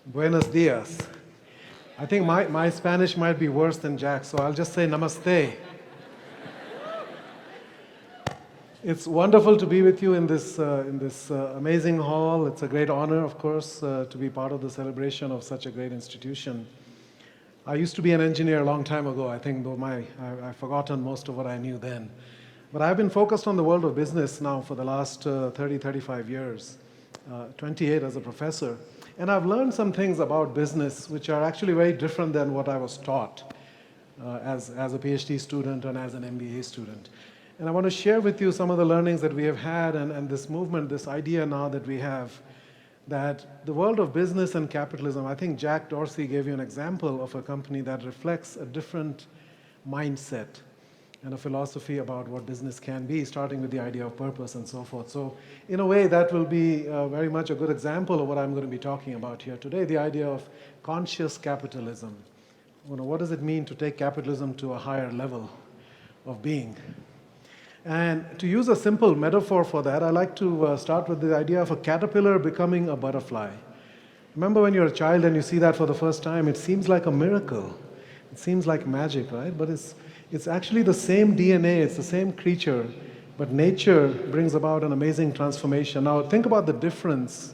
Buenos dias. I think my Spanish might be worse than Jack's, so I'll just say namaste. It's wonderful to be with you in this amazing hall. It's a great honor, of course, to be part of the celebration of such a great institution. I used to be an engineer a long time ago. I think though I've forgotten most of what I knew then. But I've been focused on the world of business now for the last 30, 35 years, 28 as a professor. And I've learned some things about business which are actually very different than what I was taught as a PhD student and as an MBA student. And I want to share with you some of the learnings that we have had and this movement, this idea now that we have, that the world of business and capitalism, I think Jack Dorsey gave you an example of a company that reflects a different mindset and a philosophy about what business can be, starting with the idea of purpose and so forth. So in a way, that will be very much a good example of what I'm going to be talking about here today, the idea of conscious capitalism. What does it mean to take capitalism to a higher level of being? And to use a simple metaphor for that, I like to start with the idea of a caterpillar becoming a butterfly. Remember when you're a child and you see that for the first time, it seems like a miracle. It seems like magic, right? But it's actually the same DNA, it's the same creature, but nature brings about an amazing transformation. Now think about the difference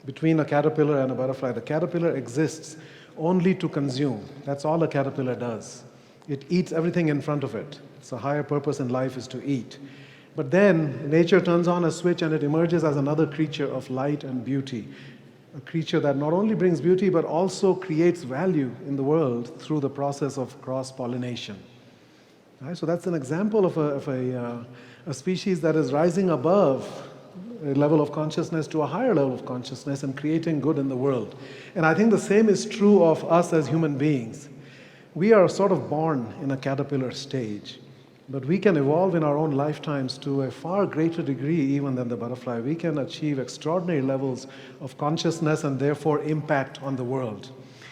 between a caterpillar and a butterfly. The caterpillar exists only to consume. That's all a caterpillar does. It eats everything in front of it. So higher purpose in life is to eat. But then nature turns on a switch and it emerges as another creature of light and beauty. A creature that not only brings beauty but also creates value in the world through the process of cross-pollination. Right? So that's an example of a species that is rising above a level of consciousness to a higher level of consciousness and creating good in the world. And I think the same is true of us as human beings. We are sort of born in a caterpillar stage, but we can evolve in our own lifetimes to a far greater degree even than the butterfly. We can achieve extraordinary levels of consciousness and therefore impact on the world.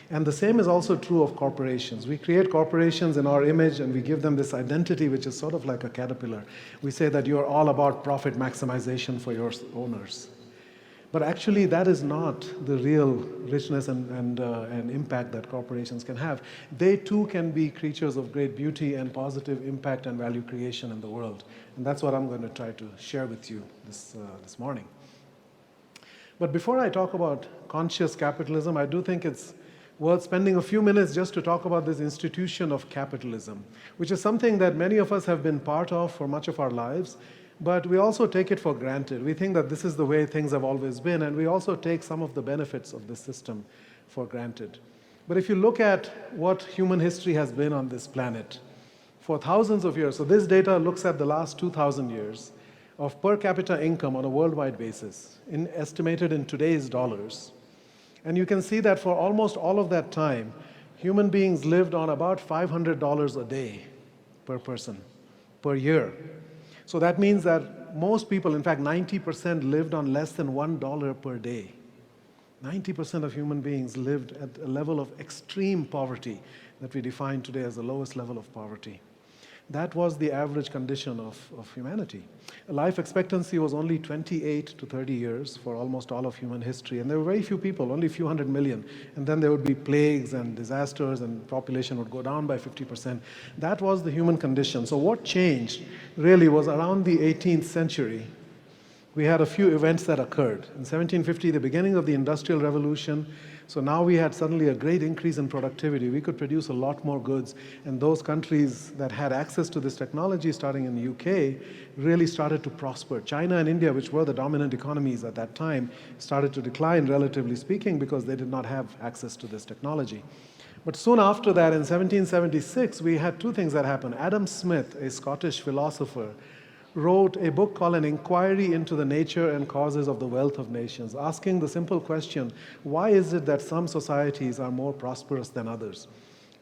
And the same is also true of corporations. We create corporations in our image and we give them this identity which is sort of like a caterpillar. We say that you're all about profit maximization for your owners. But actually, that is not the real richness and impact that corporations can have. They too can be creatures of great beauty and positive impact and value creation in the world. And that's what I'm going to try to share with you this morning. But before I talk about conscious capitalism, I do think it's worth spending a few minutes just to talk about this institution of capitalism, which is something that many of us have been part of for much of our lives. But we also take it for granted. We think that this is the way things have always been, and we also take some of the benefits of this system for granted. But if you look at what human history has been on this planet for thousands of years, so this data looks at the last 2,000 years of per capita income on a worldwide basis, estimated in today's dollars. And you can see that for almost all of that time, human beings lived on about $500 a day per person, per year. So that means that most people, in fact 90%, lived on less than $1 per day. 90% of human beings lived at a level of extreme poverty that we define today as the lowest level of poverty. That was the average condition of humanity. Life expectancy was only 28 to 30 years for almost all of human history. And there were very few people, only a few hundred million. And then there would be plagues and disasters and population would go down by 50%. That was the human condition. So what changed really was around the 18th century. We had a few events that occurred. In 1750, the beginning of the Industrial Revolution. So now we had suddenly a great increase in productivity. We could produce a lot more goods. And those countries that had access to this technology, starting in the UK, really started to prosper. China and India, which were the dominant economies at that time, started to decline, relatively speaking, because they did not have access to this technology. But soon after that, in 1776, we had two things that happened. Adam Smith, a Scottish philosopher, wrote a book called An Inquiry into the Nature and Causes of the Wealth of Nations, asking the simple question, why is it that some societies are more prosperous than others?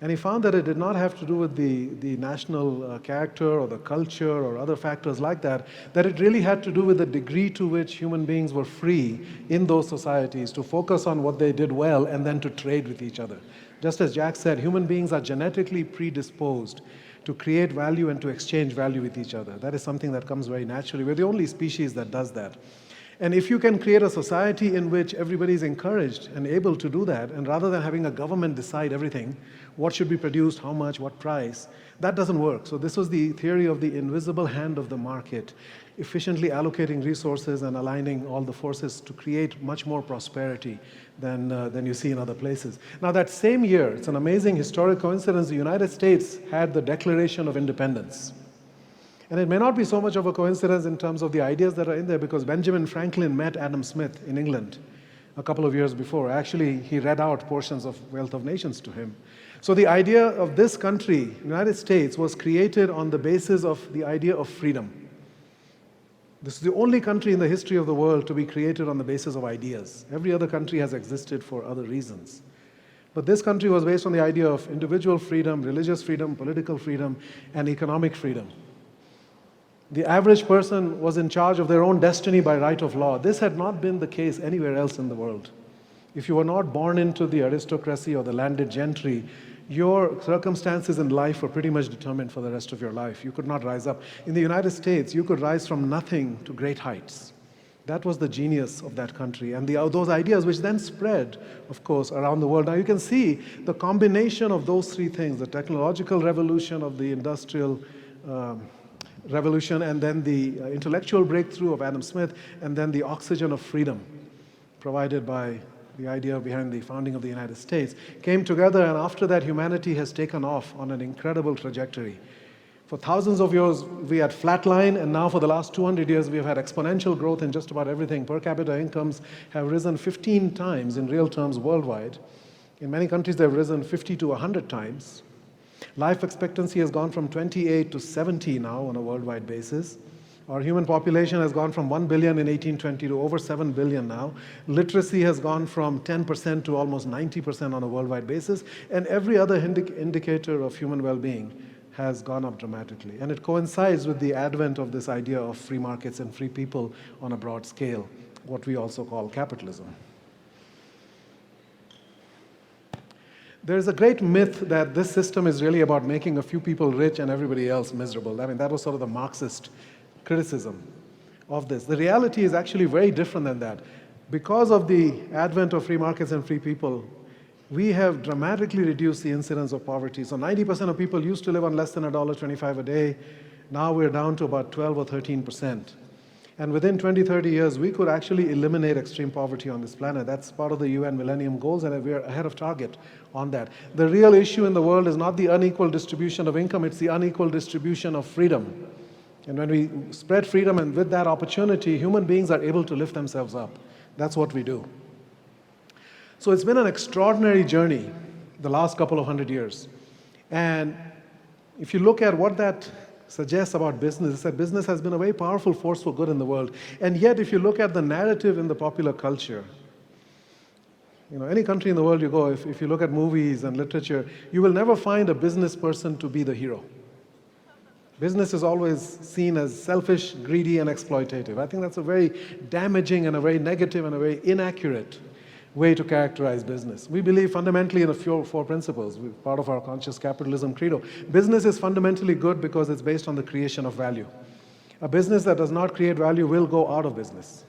And he found that it did not have to do with the national character or the culture or other factors like that, that it really had to do with the degree to which human beings were free in those societies to focus on what they did well and then to trade with each other. Just as Jack said, human beings are genetically predisposed to create value and to exchange value with each other. That is something that comes very naturally. We're the only species that does that. And if you can create a society in which everybody is encouraged and able to do that, and rather than having a government decide everything, what should be produced, how much, what price, that doesn't work. So this was the theory of the invisible hand of the market, efficiently allocating resources and aligning all the forces to create much more prosperity than you see in other places. Now that same year, it's an amazing historic coincidence, the United States had the Declaration of Independence. And it may not be so much of a coincidence in terms of the ideas that are in there, because Benjamin Franklin met Adam Smith in England a couple of years before. Actually, he read out portions of Wealth of Nations to him. So the idea of this country, United States, was created on the basis of the idea of freedom. This is the only country in the history of the world to be created on the basis of ideas. Every other country has existed for other reasons. But this country was based on the idea of individual freedom, religious freedom, political freedom, and economic freedom. The average person was in charge of their own destiny by right of law. This had not been the case anywhere else in the world. If you were not born into the aristocracy or the landed gentry, your circumstances in life were pretty much determined for the rest of your life. You could not rise up. In the United States, you could rise from nothing to great heights. That was the genius of that country. And those ideas, which then spread, of course, around the world. Now you can see the combination of those three things, the technological revolution of the industrial revolution, and then the intellectual breakthrough of Adam Smith, and then the oxygen of freedom provided by the idea behind the founding of the United States, came together, and after that humanity has taken off on an incredible trajectory. For thousands of years we had flatline, and now for the last 200 years we've had exponential growth in just about everything. Per capita incomes have risen 15 times in real terms worldwide. In many countries they've risen 50 to 100 times. Life expectancy has gone from 28 to 70 now on a worldwide basis. Our human population has gone from 1 billion in 1820 to over 7 billion now. Literacy has gone from 10% to almost 90% on a worldwide basis. And every other indicator of human well-being has gone up dramatically. And it coincides with the advent of this idea of free markets and free people on a broad scale, what we also call capitalism. There's a great myth that this system is really about making a few people rich and everybody else miserable. I mean, that was sort of the Marxist criticism of this. The reality is actually very different than that. Because of the advent of free markets and free people, we have dramatically reduced the incidence of poverty. So 90% of people used to live on less than $1.25 a day. Now we're down to about 12 or 13%. And within 20, 30 years, we could actually eliminate extreme poverty on this planet. That's part of the UN Millennium Goals, and we're ahead of target on that. The real issue in the world is not the unequal distribution of income, it's the unequal distribution of freedom. And when we spread freedom, and with that opportunity, human beings are able to lift themselves up. That's what we do. So it's been an extraordinary journey the last couple of 100 years. And if you look at what that suggests about business, is that business has been a very powerful force for good in the world. And yet, if you look at the narrative in the popular culture, any country in the world you go, if you look at movies and literature, you will never find a business person to be the hero. Business is always seen as selfish, greedy, and exploitative. I think that's a very damaging and a very negative and a very inaccurate way to characterize business. We believe fundamentally in four principles, part of our conscious capitalism credo. Business is fundamentally good because it's based on the creation of value. A business that does not create value will go out of business.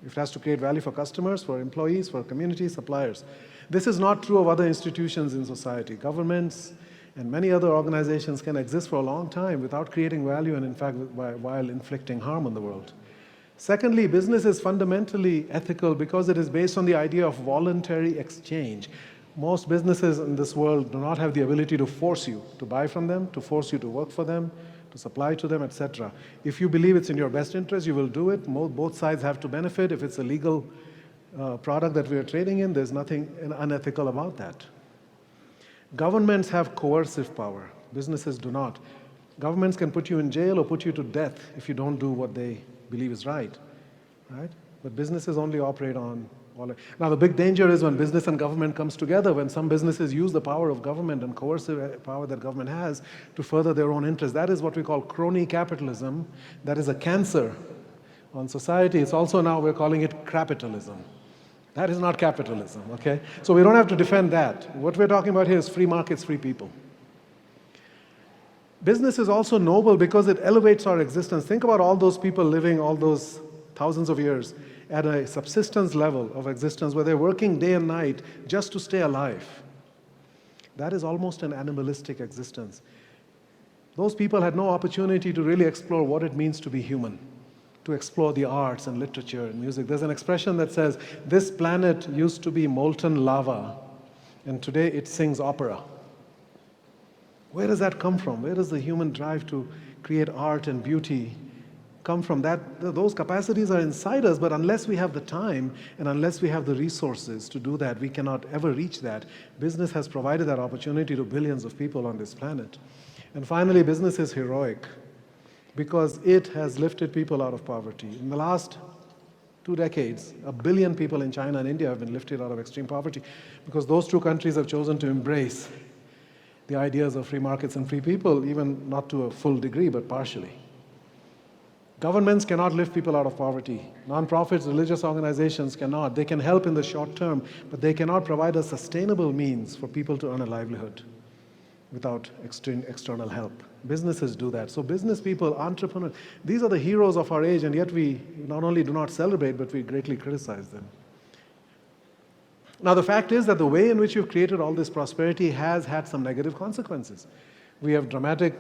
It has to create value for customers, for employees, for communities, suppliers. This is not true of other institutions in society. Governments and many other organizations can exist for a long time without creating value, and in fact while inflicting harm on the world. Secondly, business is fundamentally ethical because it is based on the idea of voluntary exchange. Most businesses in this world do not have the ability to force you to buy from them, to force you to work for them, to supply to them, etc. If you believe it's in your best interest, you will do it. Both sides have to benefit. If it's a legal product that we are trading in, there's nothing unethical about that. Governments have coercive power. Businesses do not. Governments can put you in jail or put you to death if you don't do what they believe is right? But businesses only operate on. Now the big danger is when business and government comes together, when some businesses use the power of government and coercive power that government has to further their own interests. That is what we call crony capitalism. That is a cancer on society. It's also now we're calling it crapitalism. That is not capitalism, okay? So we don't have to defend that. What we're talking about here is free markets, free people. Business is also noble because it elevates our existence. Think about all those people living all those thousands of years, at a subsistence level of existence where they're working day and night just to stay alive. That is almost an animalistic existence. Those people had no opportunity to really explore what it means to be human, to explore the arts and literature and music. There's an expression that says, this planet used to be molten lava, and today it sings opera. Where does that come from? Where does the human drive to create art and beauty come from? Those capacities are inside us, but unless we have the time and unless we have the resources to do that, we cannot ever reach that. Business has provided that opportunity to billions of people on this planet. And finally, business is heroic because it has lifted people out of poverty. In the last 2 decades, 1 billion people in China and India have been lifted out of extreme poverty because those two countries have chosen to embrace the ideas of free markets and free people, even not to a full degree, but partially. Governments cannot lift people out of poverty. Non-profits, religious organizations cannot. They can help in the short term, but they cannot provide a sustainable means for people to earn a livelihood without external help. Businesses do that. So business people, entrepreneurs, these are the heroes of our age, and yet we not only do not celebrate, but we greatly criticize them. Now, the fact is that the way in which you've created all this prosperity has had some negative consequences. We have dramatic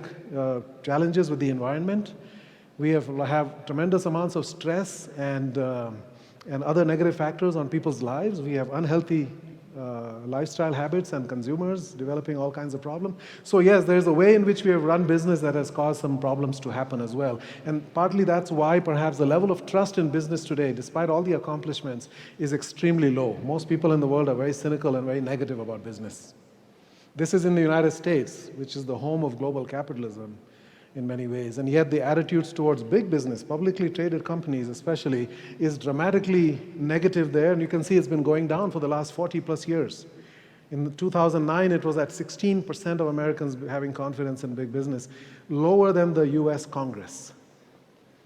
challenges with the environment. We have tremendous amounts of stress and other negative factors on people's lives. We have unhealthy lifestyle habits and consumers developing all kinds of problems. So yes, there's a way in which we have run business that has caused some problems to happen as well. And partly that's why perhaps the level of trust in business today, despite all the accomplishments, is extremely low. Most people in the world are very cynical and very negative about business. This is in the United States, which is the home of global capitalism in many ways. And yet the attitudes towards big business, publicly traded companies especially, is dramatically negative there. And you can see it's been going down for the last 40 plus years. In 2009, it was at 16% of Americans having confidence in big business, lower than the US Congress.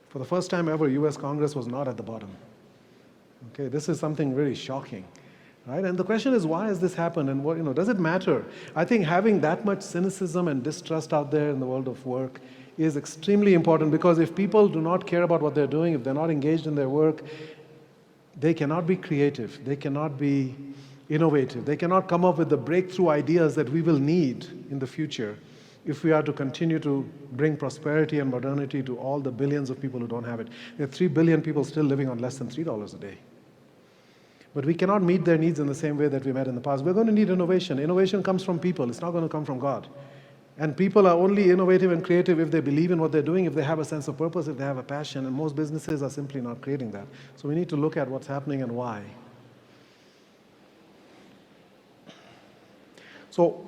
For the first time ever, US Congress was not at the bottom. Okay, this is something really shocking. Right? And the question is, why has this happened, and what, does it matter? I think having that much cynicism and distrust out there in the world of work is extremely important, because if people do not care about what they're doing, if they're not engaged in their work, they cannot be creative, they cannot be innovative, they cannot come up with the breakthrough ideas that we will need in the future if we are to continue to bring prosperity and modernity to all the billions of people who don't have it. There are 3 billion people still living on less than $3 a day. But we cannot meet their needs in the same way that we met in the past. We're going to need innovation. Innovation comes from people. It's not going to come from God. And people are only innovative and creative if they believe in what they're doing, if they have a sense of purpose, if they have a passion. And most businesses are simply not creating that. So we need to look at what's happening and why. So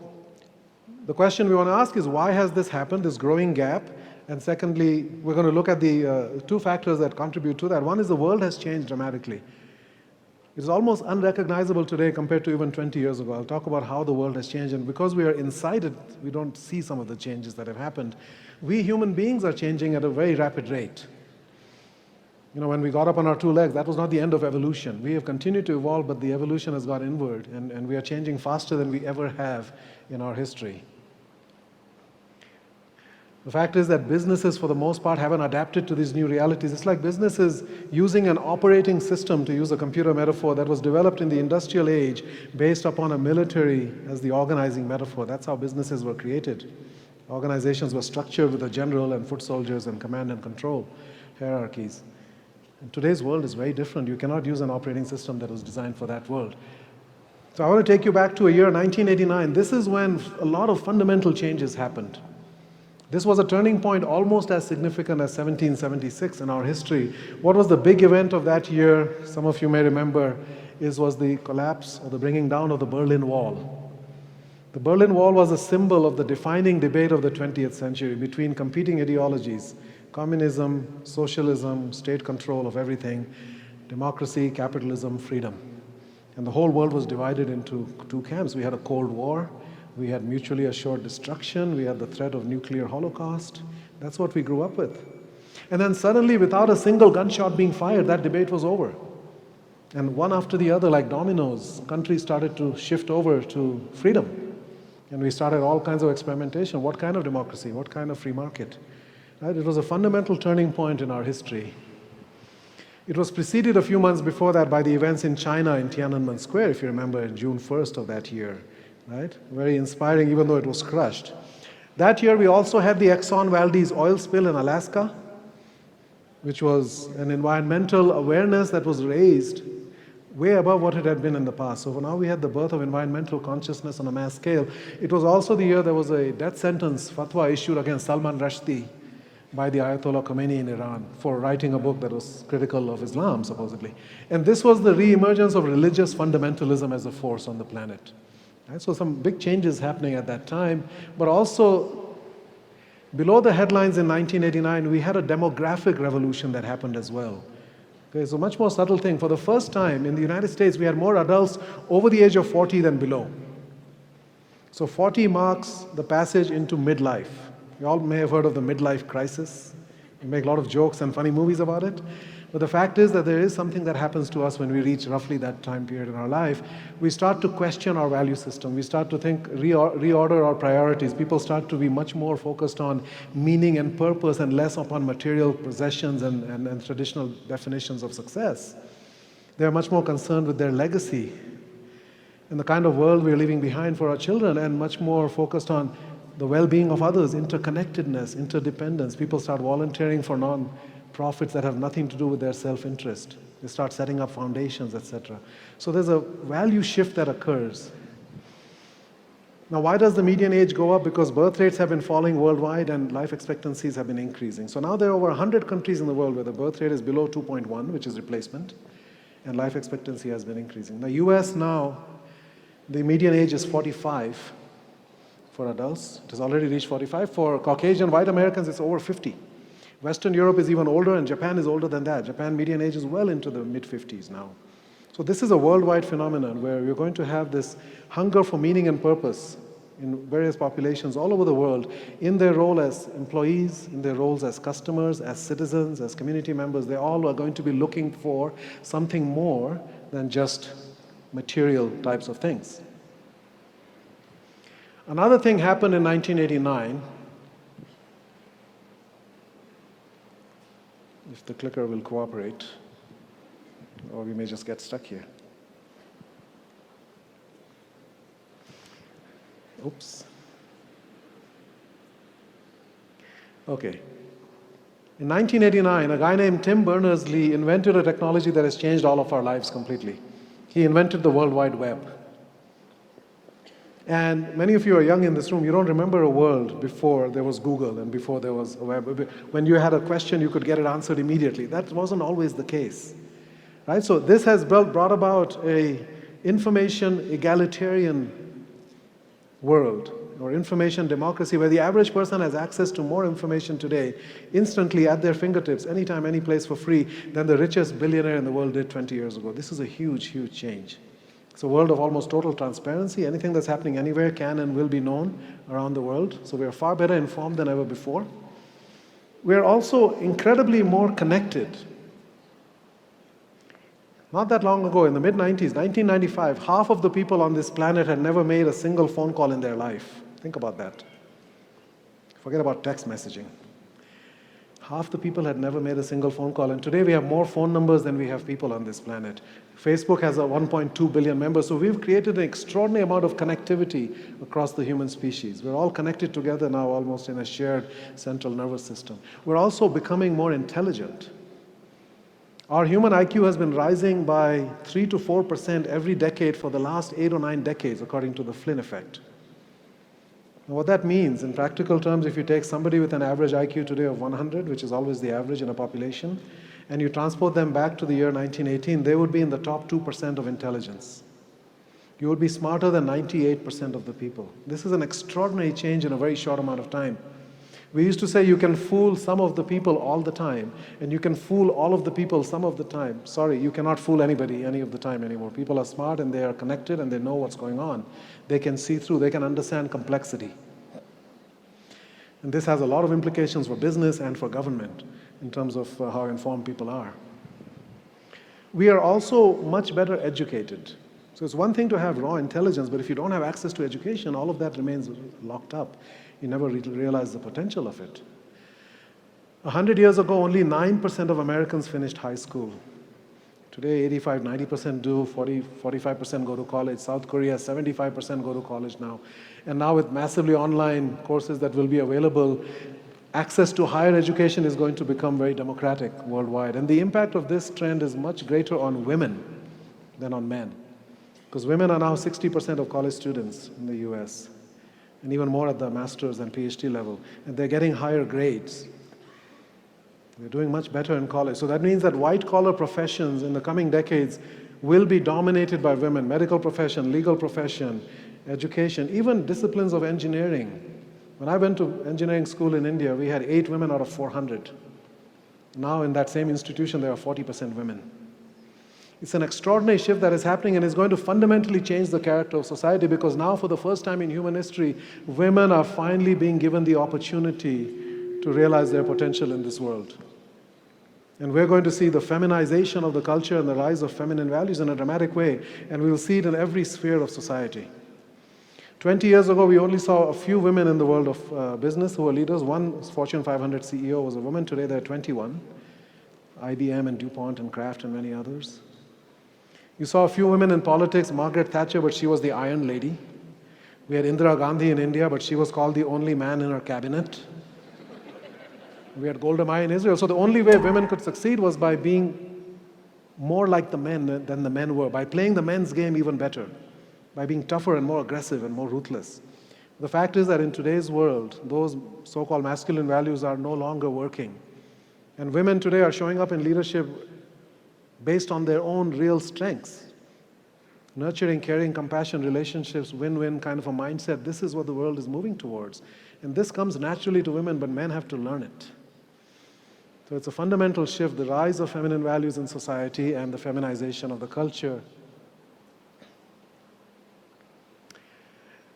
the question we want to ask is, why has this happened, this growing gap? And secondly, we're going to look at the 2 factors that contribute to that. One is the world has changed dramatically. It's almost unrecognizable today compared to even 20 years ago. I'll talk about how the world has changed, and because we are inside it, we don't see some of the changes that have happened. We human beings are changing at a very rapid rate. When we got up on our 2 legs, that was not the end of evolution. We have continued to evolve, but the evolution has gone inward, and we are changing faster than we ever have in our history. The fact is that businesses, for the most part, haven't adapted to these new realities. It's like businesses using an operating system, to use a computer metaphor, that was developed in the industrial age based upon a military as the organizing metaphor. That's how businesses were created. Organizations were structured with a general and foot soldiers and command and control hierarchies. And today's world is very different. You cannot use an operating system that was designed for that world. So I want to take you back to a year, 1989. This is when a lot of fundamental changes happened. This was a turning point almost as significant as 1776 in our history. What was the big event of that year, some of you may remember, was the collapse or the bringing down of the Berlin Wall. The Berlin Wall was a symbol of the defining debate of the 20th century between competing ideologies: communism, socialism, state control of everything, democracy, capitalism, freedom. And the whole world was divided into 2 camps. We had a Cold War. We had mutually assured destruction. We had the threat of nuclear holocaust. That's what we grew up with. And then suddenly, without a single gunshot being fired, that debate was over. And one after the other, like dominoes, countries started to shift over to freedom. And we started all kinds of experimentation. What kind of democracy? What kind of free market? Right? It was a fundamental turning point in our history. It was preceded a few months before that by the events in China in Tiananmen Square, if you remember, in June 1st of that year, right? Very inspiring, even though it was crushed. That year, we also had the Exxon Valdez oil spill in Alaska, which was an environmental awareness that was raised way above what it had been in the past. So now we had the birth of environmental consciousness on a mass scale. It was also the year there was a death sentence fatwa issued against Salman Rushdie by the Ayatollah Khomeini in Iran for writing a book that was critical of Islam, supposedly. And this was the re-emergence of religious fundamentalism as a force on the planet. Right? So some big changes happening at that time, but also below the headlines in 1989, we had a demographic revolution that happened as well. Okay, so much more subtle thing. For the first time in the United States, we had more adults over the age of 40 than below. So 40 marks the passage into midlife. You all may have heard of the midlife crisis. We make a lot of jokes and funny movies about it. But the fact is that there is something that happens to us when we reach roughly that time period in our life. We start to question our value system. We start to think, reorder our priorities. People start to be much more focused on meaning and purpose and less upon material possessions and traditional definitions of success. They're much more concerned with their legacy and the kind of world we're leaving behind for our children, and much more focused on the well-being of others, interconnectedness, interdependence. People start volunteering for non-profits that have nothing to do with their self-interest. They start setting up foundations, etc. So there's a value shift that occurs. Now, why does the median age go up? Because birth rates have been falling worldwide and life expectancies have been increasing. So now there are over 100 countries in the world where the birth rate is below 2.1, which is replacement, and life expectancy has been increasing. The US now, the median age is 45 for adults. It has already reached 45. For Caucasian white Americans, it's over 50. Western Europe is even older, and Japan is older than that. Japan median age is well into the mid-50s now. So this is a worldwide phenomenon where we're going to have this hunger for meaning and purpose in various populations all over the world, in their role as employees, in their roles as customers, as citizens, as community members. They all are going to be looking for something more than just material types of things. Another thing happened in 1989. If the clicker will cooperate, or we may just get stuck here. Oops. Okay. In 1989, a guy named Tim Berners-Lee invented a technology that has changed all of our lives completely. He invented the World Wide Web. And many of you are young in this room. You don't remember a world before there was Google and before there was a web. When you had a question, you could get it answered immediately. That wasn't always the case, right? So this has brought about a information egalitarian world, or information democracy, where the average person has access to more information today, instantly at their fingertips, anytime, any place for free, than the richest billionaire in the world did 20 years ago. This is a huge, huge change. It's a world of almost total transparency. Anything that's happening anywhere can and will be known around the world. So we are far better informed than ever before. We are also incredibly more connected. Not that long ago, in the mid-90s, 1995, half of the people on this planet had never made a single phone call in their life. Think about that. Forget about text messaging. Half the people had never made a single phone call, and today we have more phone numbers than we have people on this planet. Facebook has a 1.2 billion members, so we've created an extraordinary amount of connectivity across the human species. We're all connected together now, almost in a shared central nervous system. We're also becoming more intelligent. Our human IQ has been rising by 3 to 4% every decade for the last 8 or 9 decades, according to the Flynn effect. And what that means, in practical terms, if you take somebody with an average IQ today of 100, which is always the average in a population, and you transport them back to the year 1918, they would be in the top 2% of intelligence. You would be smarter than 98% of the people. This is an extraordinary change in a very short amount of time. We used to say you can fool some of the people all the time, and you can fool all of the people some of the time. Sorry, you cannot fool anybody any of the time anymore. People are smart and they are connected and they know what's going on. They can see through, they can understand complexity. And this has a lot of implications for business and for government in terms of how informed people are. We are also much better educated. So it's one thing to have raw intelligence, but if you don't have access to education, all of that remains locked up. You never realize the potential of it. 100 years ago, only 9% of Americans finished high school. Today, 85, 90% do, 45% go to college. South Korea, 75% go to college now. And now with massively online courses that will be available, access to higher education is going to become very democratic worldwide. And the impact of this trend is much greater on women than on men. Because women are now 60% of college students in the US, and even more at the master's and PhD level. And they're getting higher grades. They're doing much better in college. So that means that white-collar professions in the coming decades will be dominated by women. Medical profession, legal profession, education, even disciplines of engineering. When I went to engineering school in India, we had 8 women out of 400. Now in that same institution, there are 40% women. It's an extraordinary shift that is happening, and it's going to fundamentally change the character of society, because now for the first time in human history, women are finally being given the opportunity to realize their potential in this world. And we're going to see the feminization of the culture and the rise of feminine values in a dramatic way, and we will see it in every sphere of society. 20 years ago, we only saw a few women in the world of business who were leaders. One Fortune 500 CEO was a woman. Today, there are 21. IBM and DuPont and Kraft and many others. You saw a few women in politics, Margaret Thatcher, but she was the Iron Lady. We had Indira Gandhi in India, but she was called the only man in her cabinet. We had Golda Meir in Israel. So the only way women could succeed was by being more like the men than the men were, by playing the men's game even better, by being tougher and more aggressive and more ruthless. The fact is that in today's world, those so-called masculine values are no longer working. And women today are showing up in leadership based on their own real strengths. Nurturing, caring, compassion, relationships, win-win kind of a mindset. This is what the world is moving towards. And this comes naturally to women, but men have to learn it. So it's a fundamental shift, the rise of feminine values in society and the feminization of the culture.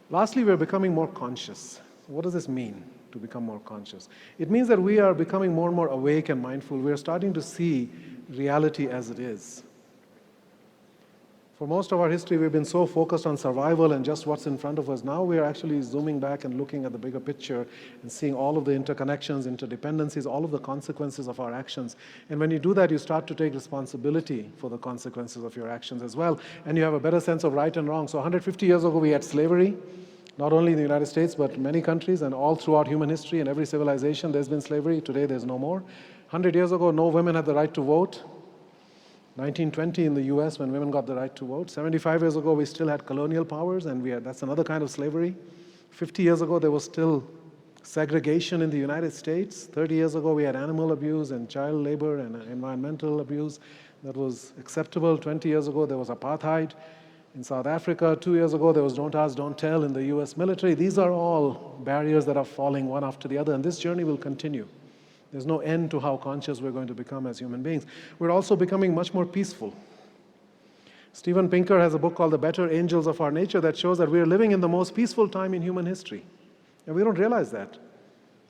Lastly, we're becoming more conscious. What does this mean, to become more conscious? It means that we are becoming more and more awake and mindful. We are starting to see reality as it is. For most of our history, we've been so focused on survival and just what's in front of us. Now we are actually zooming back and looking at the bigger picture and seeing all of the interconnections, interdependencies, all of the consequences of our actions. And when you do that, you start to take responsibility for the consequences of your actions as well. And you have a better sense of right and wrong. So 150 years ago, we had slavery, not only in the United States, but many countries, and all throughout human history and every civilization, there's been slavery. Today, there's no more. 100 years ago, no women had the right to vote. 1920 in the US, when women got the right to vote. 75 years ago, we still had colonial powers, and that's another kind of slavery. 50 years ago, there was still segregation in the United States. 30 years ago, we had animal abuse and child labor and environmental abuse that was acceptable. 20 years ago, there was apartheid in South Africa. 2 years ago, there was don't ask, don't tell in the US military. These are all barriers that are falling one after the other, and this journey will continue. There's no end to how conscious we're going to become as human beings. We're also becoming much more peaceful. Steven Pinker has a book called The Better Angels of Our Nature that shows that we're living in the most peaceful time in human history. And we don't realize that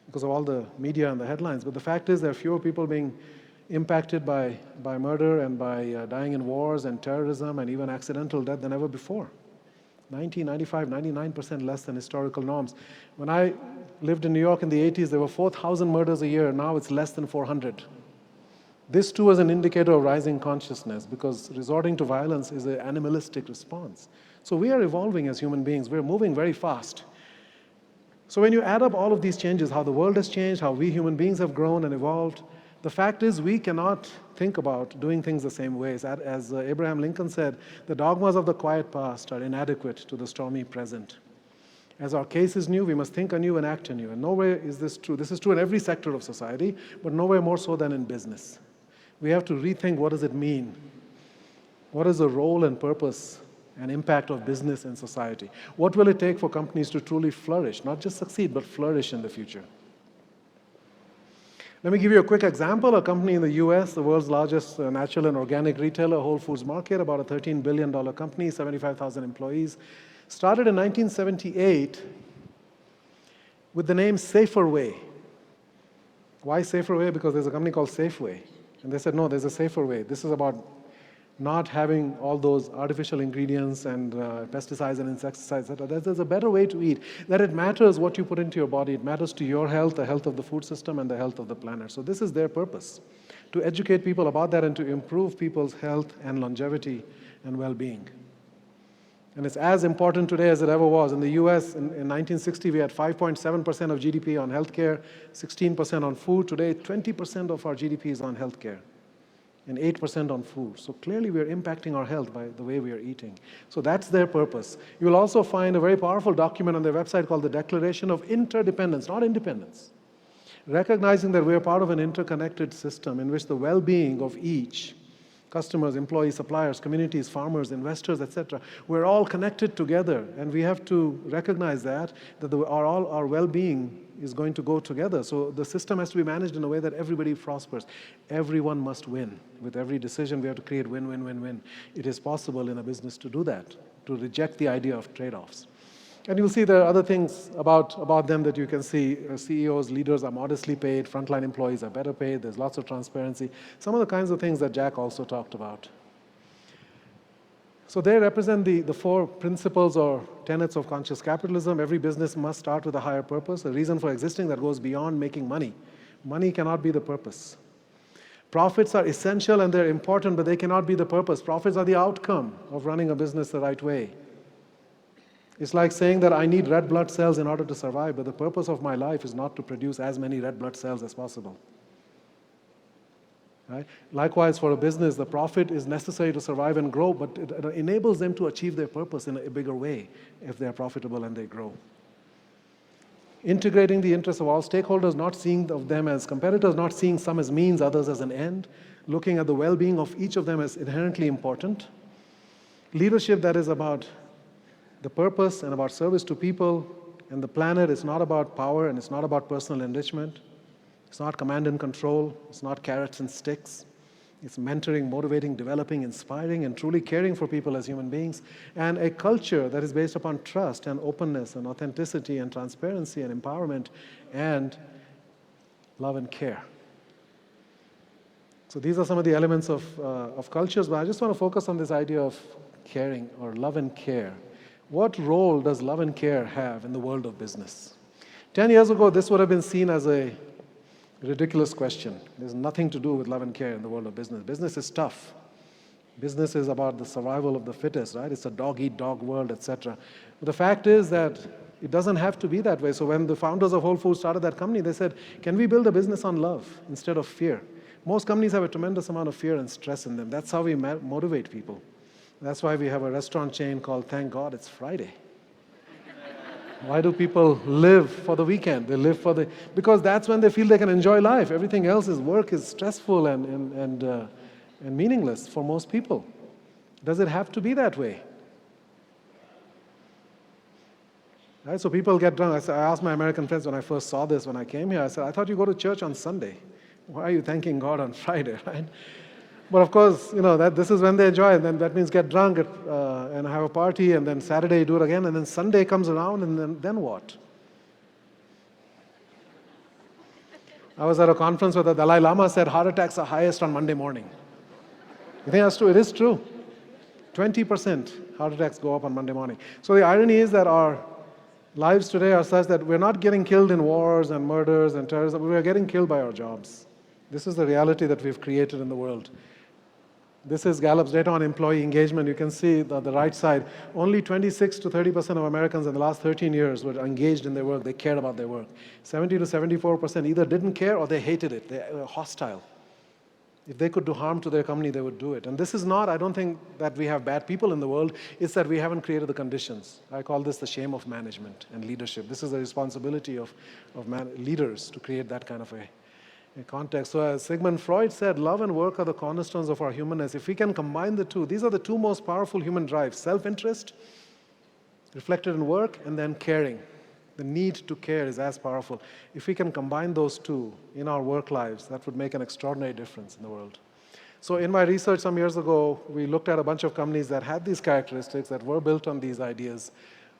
because of all the media and the headlines. But the fact is there are fewer people being impacted by murder and by dying in wars and terrorism and even accidental death than ever before. 90, 95, 99% less than historical norms. When I lived in New York in the 80s, there were 4,000 murders a year. Now it's less than 400. This too is an indicator of rising consciousness, because resorting to violence is an animalistic response. So we are evolving as human beings. We're moving very fast. So when you add up all of these changes, how the world has changed, how we human beings have grown and evolved, the fact is we cannot think about doing things the same ways. As Abraham Lincoln said, the dogmas of the quiet past are inadequate to the stormy present. As our case is new, we must think anew and act anew. And nowhere is this true. This is true in every sector of society, but nowhere more so than in business. We have to rethink, what does it mean? What is the role and purpose and impact of business in society? What will it take for companies to truly flourish, not just succeed, but flourish in the future? Let me give you a quick example. A company in the US, the world's largest natural and organic retailer, Whole Foods Market, about a $13 billion company, 75,000 employees, started in 1978 with the name Safer Way. Why Safer Way? Because there's a company called Safeway. And they said, no, there's a safer way. This is about not having all those artificial ingredients and pesticides and insecticides. There's a better way to eat. That it matters what you put into your body. It matters to your health, the health of the food system, and the health of the planet. So this is their purpose, to educate people about that and to improve people's health and longevity and well-being. And it's as important today as it ever was. In the US, in 1960, we had 5.7% of GDP on healthcare, 16% on food. Today, 20% of our GDP is on healthcare, and 8% on food. So clearly, we are impacting our health by the way we are eating. So that's their purpose. You will also find a very powerful document on their website called the Declaration of Interdependence, not Independence. Recognizing that we are part of an interconnected system in which the well-being of each, customers, employees, suppliers, communities, farmers, investors, etc. We're all connected together, and we have to recognize that our well-being is going to go together. So the system has to be managed in a way that everybody prospers. Everyone must win. With every decision, we have to create win, win, win, win. It is possible in a business to do that, to reject the idea of trade-offs. And you'll see there are other things about them that you can see. CEOs, leaders are modestly paid. Frontline employees are better paid. There's lots of transparency. Some of the kinds of things that Jack also talked about. So they represent the 4 principles or tenets of conscious capitalism. Every business must start with a higher purpose, a reason for existing that goes beyond making money. Money cannot be the purpose. Profits are essential and they're important, but they cannot be the purpose. Profits are the outcome of running a business the right way. It's like saying that I need red blood cells in order to survive, but the purpose of my life is not to produce as many red blood cells as possible. Right? Likewise, for a business, the profit is necessary to survive and grow, but it enables them to achieve their purpose in a bigger way if they're profitable and they grow. Integrating the interests of all stakeholders, not seeing them as competitors, not seeing some as means, others as an end, looking at the well-being of each of them as inherently important. Leadership that is about the purpose and about service to people and the planet. Is not about power and it's not about personal enrichment. It's not command and control. It's not carrots and sticks. It's mentoring, motivating, developing, inspiring, and truly caring for people as human beings. And a culture that is based upon trust and openness and authenticity and transparency and empowerment and love and care. So these are some of the elements of cultures, but I just want to focus on this idea of caring or love and care. What role does love and care have in the world of business? 10 years ago, this would have been seen as a ridiculous question. There's nothing to do with love and care in the world of business. Business is tough. Business is about the survival of the fittest, right? It's a dog-eat-dog world, etc. But the fact is that it doesn't have to be that way. So when the founders of Whole Foods started that company, they said, can we build a business on love instead of fear? Most companies have a tremendous amount of fear and stress in them. That's how we motivate people. That's why we have a restaurant chain called Thank God It's Friday. Why do people live for the weekend? They live because that's when they feel they can enjoy life. Everything else is work is stressful and meaningless for most people. Does it have to be that way? Right? So people get drunk. I asked my American friends when I first saw this, when I came here, I said, I thought you go to church on Sunday. Why are you thanking God on Friday, right? But of course, that this is when they enjoy it. Then that means get drunk and have a party, and then Saturday do it again, and then Sunday comes around, and then what? I was at a conference where the Dalai Lama said heart attacks are highest on Monday morning. You think that's true? It is true. 20% heart attacks go up on Monday morning. So the irony is that our lives today are such that we're not getting killed in wars and murders and terrorism. We're getting killed by our jobs. This is the reality that we've created in the world. This is Gallup's data on employee engagement. You can see the right side. Only 26 to 30% of Americans in the last 13 years were engaged in their work. They cared about their work. 70 to 74% either didn't care or they hated it. They were hostile. If they could do harm to their company, they would do it. And this is not, I don't think that we have bad people in the world. It's that we haven't created the conditions. I call this the shame of management and leadership. This is the responsibility of leaders to create that kind of a context. So as Sigmund Freud said, love and work are the cornerstones of our humanness. If we can combine the two, these are the two most powerful human drives: self-interest, reflected in work, and then caring. The need to care is as powerful. If we can combine those two in our work lives, that would make an extraordinary difference in the world. So in my research some years ago, we looked at a bunch of companies that had these characteristics, that were built on these ideas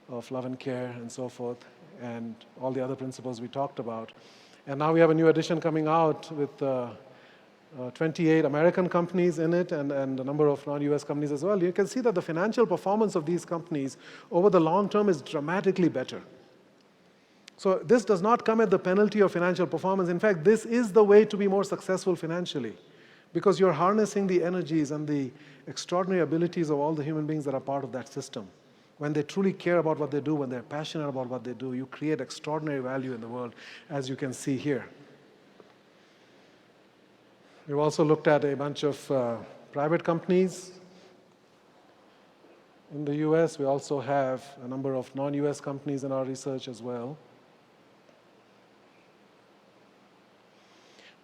of love and care and so forth, and all the other principles we talked about. And now we have a new edition coming out with 28 American companies in it and a number of non-US companies as well. You can see that the financial performance of these companies over the long term is dramatically better. So this does not come at the penalty of financial performance. In fact, this is the way to be more successful financially. Because you're harnessing the energies and the extraordinary abilities of all the human beings that are part of that system. When they truly care about what they do, when they're passionate about what they do, you create extraordinary value in the world, as you can see here. We've also looked at a bunch of private companies in the US. We also have a number of non-US companies in our research as well.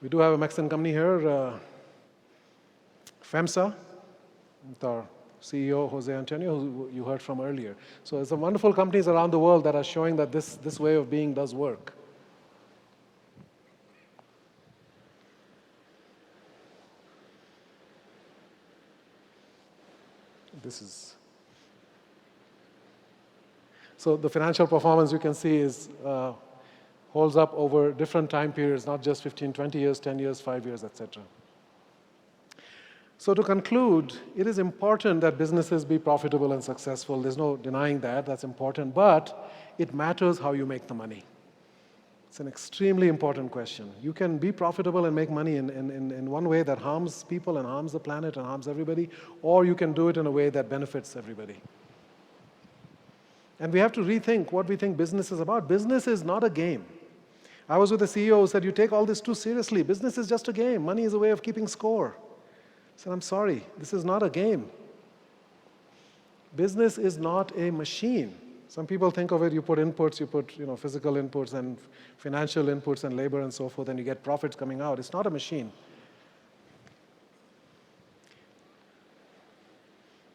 We do have a Mexican company here, FEMSA, with our CEO, Jose Antonio, who you heard from earlier. So there's some wonderful companies around the world that are showing that this way of being does work. So the financial performance you can see is holds up over different time periods, not just 15, 20 years, 10 years, 5 years, etc. So to conclude, it is important that businesses be profitable and successful. There's no denying that, that's important, but it matters how you make the money. It's an extremely important question. You can be profitable and make money in one way that harms people and harms the planet and harms everybody, or you can do it in a way that benefits everybody. And we have to rethink what we think business is about. Business is not a game. I was with a CEO who said, you take all this too seriously. Business is just a game. Money is a way of keeping score. I said, I'm sorry, this is not a game. Business is not a machine. Some people think of it, you put inputs, you put physical inputs and financial inputs and labor and so forth, and you get profits coming out. It's not a machine.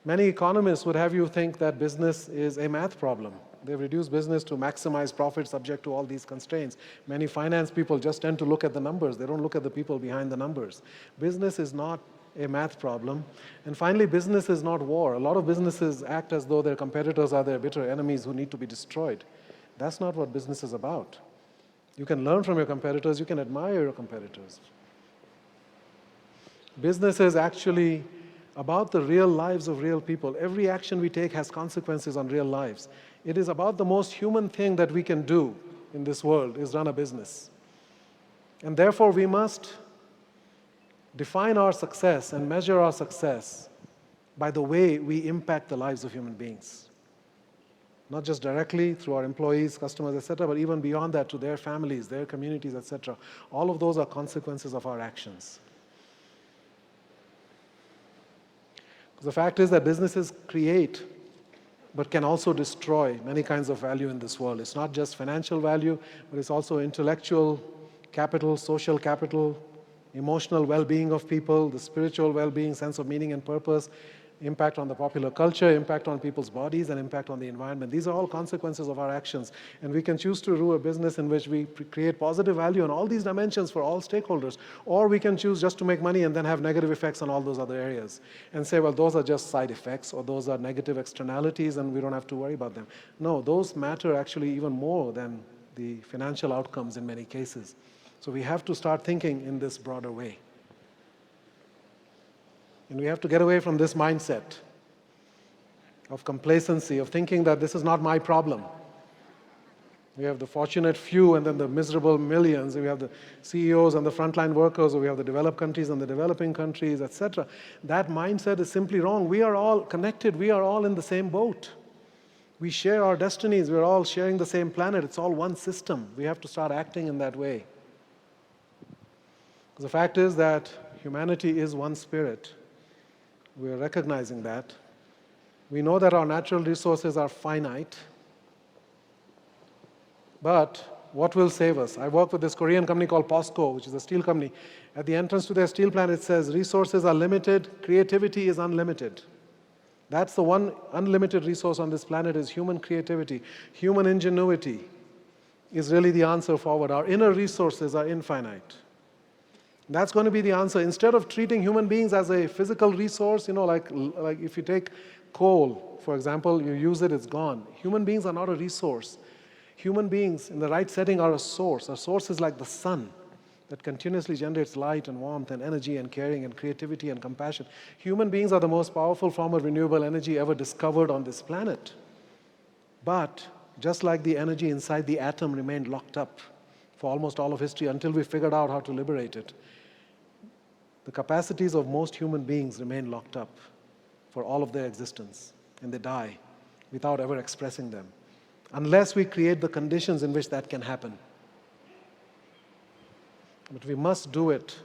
Many economists would have you think that business is a math problem. They've reduced business to maximize profit subject to all these constraints. Many finance people just tend to look at the numbers. They don't look at the people behind the numbers. Business is not a math problem. And finally, business is not war. A lot of businesses act as though their competitors are their bitter enemies who need to be destroyed. That's not what business is about. You can learn from your competitors. You can admire your competitors. Business is actually about the real lives of real people. Every action we take has consequences on real lives. It is about the most human thing that we can do in this world is run a business. And therefore, we must define our success and measure our success by the way we impact the lives of human beings. Not just directly through our employees, customers, etc., but even beyond that to their families, their communities, etc. All of those are consequences of our actions. The fact is that businesses create, but can also destroy many kinds of value in this world. It's not just financial value, but it's also intellectual capital, social capital, emotional well-being of people, the spiritual well-being, sense of meaning and purpose, impact on the popular culture, impact on people's bodies, and impact on the environment. These are all consequences of our actions. And we can choose to run a business in which we create positive value on all these dimensions for all stakeholders. Or we can choose just to make money and then have negative effects on all those other areas. And say, well, those are just side effects, or those are negative externalities, and we don't have to worry about them. No, those matter actually even more than the financial outcomes in many cases. So we have to start thinking in this broader way. And we have to get away from this mindset of complacency, of thinking that this is not my problem. We have the fortunate few and then the miserable millions. We have the CEOs and the frontline workers, or we have the developed countries and the developing countries, etc. That mindset is simply wrong. We are all connected. We are all in the same boat. We share our destinies. We're all sharing the same planet. It's all one system. We have to start acting in that way. The fact is that humanity is one spirit. We are recognizing that. We know that our natural resources are finite. But what will save us? I work with this Korean company called POSCO, which is a steel company. At the entrance to their steel plant, it says, resources are limited, creativity is unlimited. That's the one unlimited resource on this planet is human creativity. Human ingenuity is really the answer forward. Our inner resources are infinite. That's going to be the answer. Instead of treating human beings as a physical resource, like if you take coal, for example, you use it, it's gone. Human beings are not a resource. Human beings in the right setting are a source. A source is like the sun that continuously generates light and warmth and energy and caring and creativity and compassion. Human beings are the most powerful form of renewable energy ever discovered on this planet. But just like the energy inside the atom remained locked up for almost all of history until we figured out how to liberate it, the capacities of most human beings remain locked up for all of their existence, and they die without ever expressing them, unless we create the conditions in which that can happen. But we must do it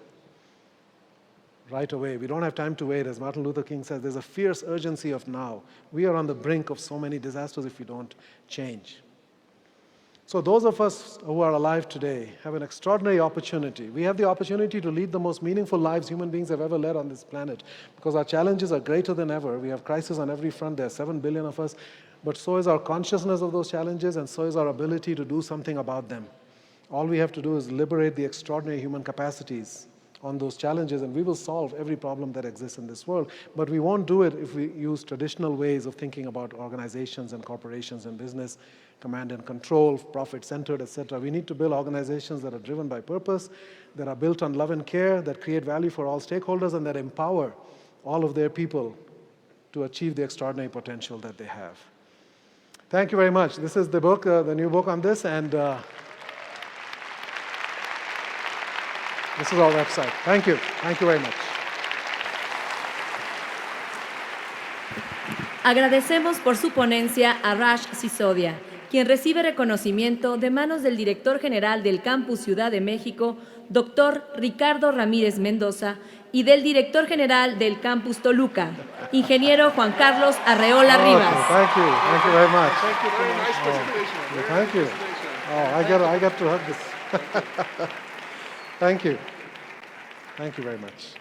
right away. We don't have time to wait. As Martin Luther King says, there's a fierce urgency of now. We are on the brink of so many disasters if we don't change. So those of us who are alive today have an extraordinary opportunity. We have the opportunity to lead the most meaningful lives human beings have ever led on this planet, because our challenges are greater than ever. We have crises on every front. There are 7 billion of us, but so is our consciousness of those challenges, and so is our ability to do something about them. All we have to do is liberate the extraordinary human capacities on those challenges, and we will solve every problem that exists in this world. But we won't do it if we use traditional ways of thinking about organizations and corporations and business, command and control, profit-centered, etc. We need to build organizations that are driven by purpose, that are built on love and care, that create value for all stakeholders, and that empower all of their people to achieve the extraordinary potential that they have. Thank you very much. This is the book, the new book on this, and this is our website. Thank you. Thank you very much. Agradecemos por su ponencia a Raj Sisodia, quien recibe reconocimiento de manos del director general del Campus Ciudad de México, Dr. Ricardo Ramírez Mendoza, y del director general del Campus Toluca, ingeniero Juan Carlos Arreola Rivas. Thank you. Thank you very much. Thank you. Very nice presentation. Thank you. Oh, I got to hug this. Thank you. Thank you very much.